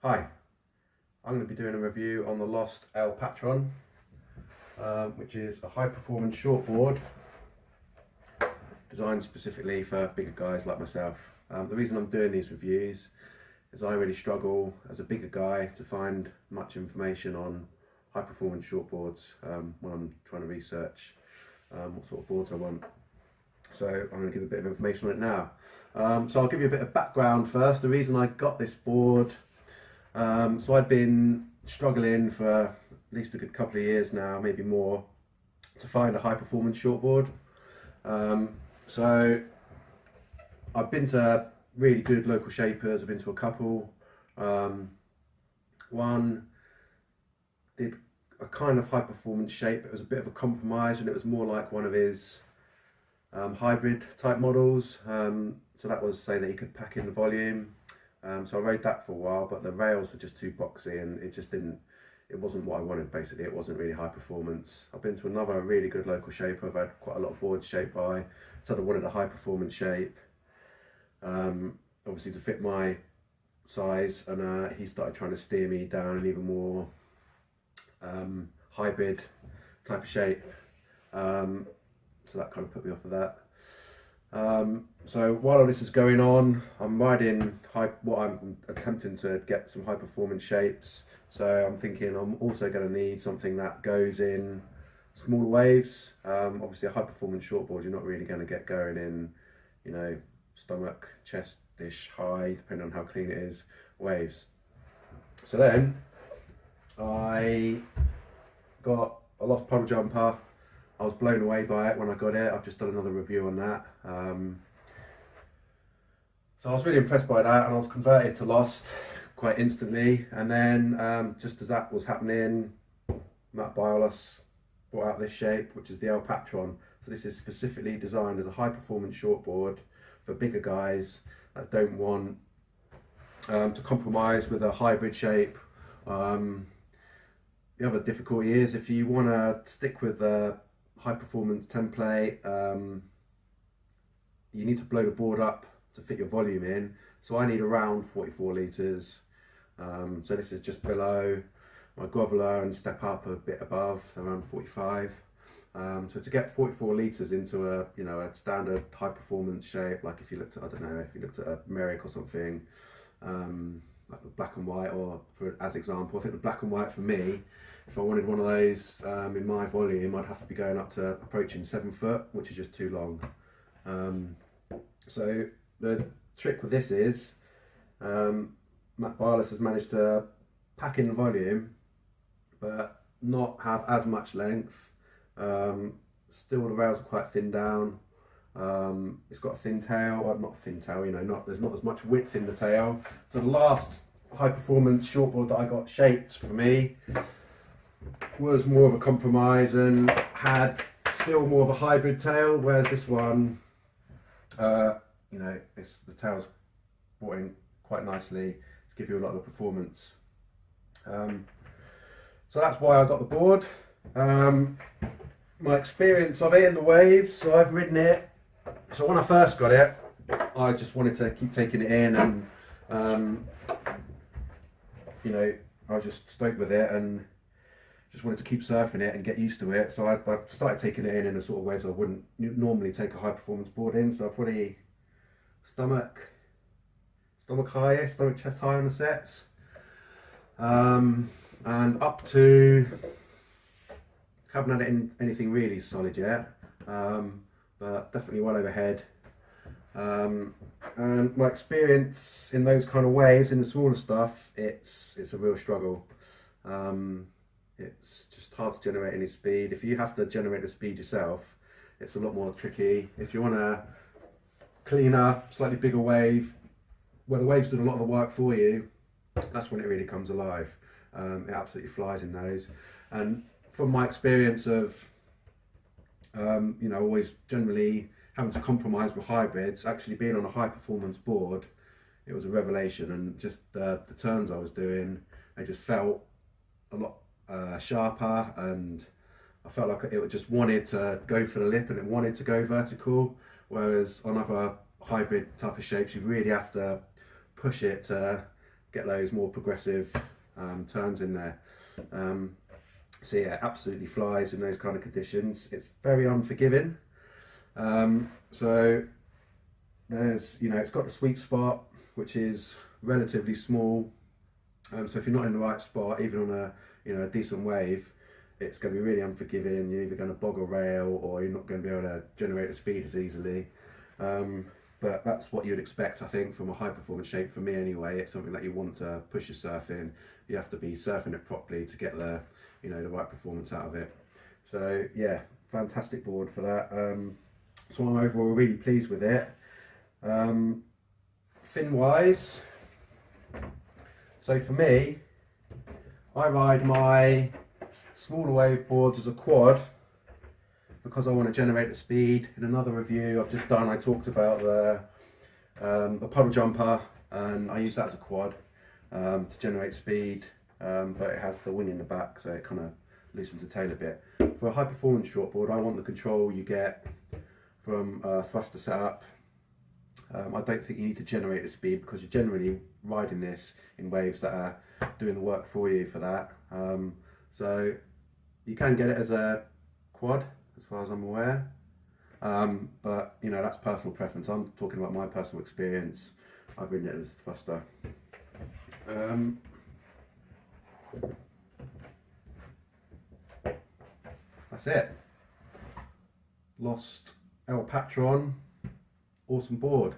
Hi, I'm going to be doing a review on the Lost El Patron, which is a high performance shortboard designed specifically for bigger guys like myself. The reason I'm doing these reviews is I really struggle as a bigger guy to find much information on high performance shortboards when I'm trying to research what sort of boards I want. So I'm going to give a bit of information on it now. So I'll give you a bit of background first. The reason I got this board, so I'd been struggling for at least a good couple of years now, maybe more, to find a high performance shortboard. So I've been to really good local shapers, I've been to a couple. One did a kind of high performance shape. It was a bit of a compromise, and it was more like one of his hybrid type models. So that was say that he could pack in the volume. So I rode that for a while, but the rails were just too boxy and it wasn't what I wanted basically. It wasn't really high performance. I've been to another really good local shaper. I've had quite a lot of boards shaped by, so I wanted a high performance shape, obviously to fit my size, and he started trying to steer me down an even more hybrid type of shape. So that kind of put me off of that. So while all this is going on, I'm riding I'm attempting to get some high performance shapes. So I'm thinking I'm also going to need something that goes in smaller waves. Obviously a high performance shortboard, you're not really going to get going in, stomach, chest-ish high, depending on how clean it is, waves. So then I got a Lost puddle jumper. I was blown away by it when I got it. I've just done another review on that. So I was really impressed by that, and I was converted to Lost quite instantly. And then just as that was happening, Matt Biolos brought out this shape, which is the El Patron. So this is specifically designed as a high performance shortboard for bigger guys that don't want to compromise with a hybrid shape. The other difficulty is if you want to stick with the high performance template, you need to blow the board up to fit your volume in. So I need around 44 litres. So this is just below my groveler and step up a bit above, around 45. So to get 44 litres into a standard high performance shape, like if you looked at, if you looked at a Merrick or something, like the black and white, or as example, I think the black and white for me, if I wanted one of those in my volume, I'd have to be going up to approaching 7 foot, which is just too long. So the trick with this is Matt Biolos has managed to pack in the volume but not have as much length. Still the rails are quite thin down. It's got a thin tail, well, not a thin tail, there's not as much width in the tail. So the last high performance shortboard that I got shaped for me was more of a compromise and had still more of a hybrid tail, whereas this one, the tail's brought in quite nicely to give you a lot of the performance. So that's why I got the board. My experience of it in the waves, so I've ridden it. So when I first got it, I just wanted to keep taking it in, and I was just stoked with it and just wanted to keep surfing it and get used to it. So I started taking it in a sort of ways I wouldn't normally take a high performance board in. So I probably stomach high, stomach chest high on the sets, and up to, haven't had it in anything really solid yet, but definitely well overhead. And my experience in those kind of waves, in the smaller stuff, it's a real struggle. It's just hard to generate any speed. If you have to generate the speed yourself, it's a lot more tricky. If you want a cleaner, slightly bigger wave, where the waves do a lot of the work for you, that's when it really comes alive. It absolutely flies in those. And from my experience of, always generally having to compromise with hybrids, actually being on a high performance board, it was a revelation. And just the turns I was doing, they just felt a lot sharper, and I felt like it just wanted to go for the lip and it wanted to go vertical, whereas on other hybrid type of shapes you really have to push it to get those more progressive turns in there. So yeah, absolutely flies in those kind of conditions. It's very unforgiving. So there's, it's got the sweet spot, which is relatively small. So if you're not in the right spot, even on a decent wave, it's going to be really unforgiving. You're either going to bog a rail, or you're not going to be able to generate the speed as easily. But that's what you'd expect, I think, from a high performance shape. For me anyway, it's something that you want to push your surf in. You have to be surfing it properly to get the right performance out of it. So yeah, fantastic board for that. So I'm overall really pleased with it. Fin wise, so for me, I ride my smaller wave boards as a quad because I want to generate the speed. In another review I've just done, I talked about the puddle jumper, and I use that as a quad to generate speed, but it has the wing in the back, so it kind of loosens the tail a bit. For a high performance shortboard, I want the control you get from thruster setup. I don't think you need to generate the speed because you're generally riding this in waves that are doing the work for you for that. So you can get it as a quad, as far as I'm aware, but that's personal preference. I'm talking about my personal experience. I've ridden it as a thruster. That's it. Lost El Patron, awesome board.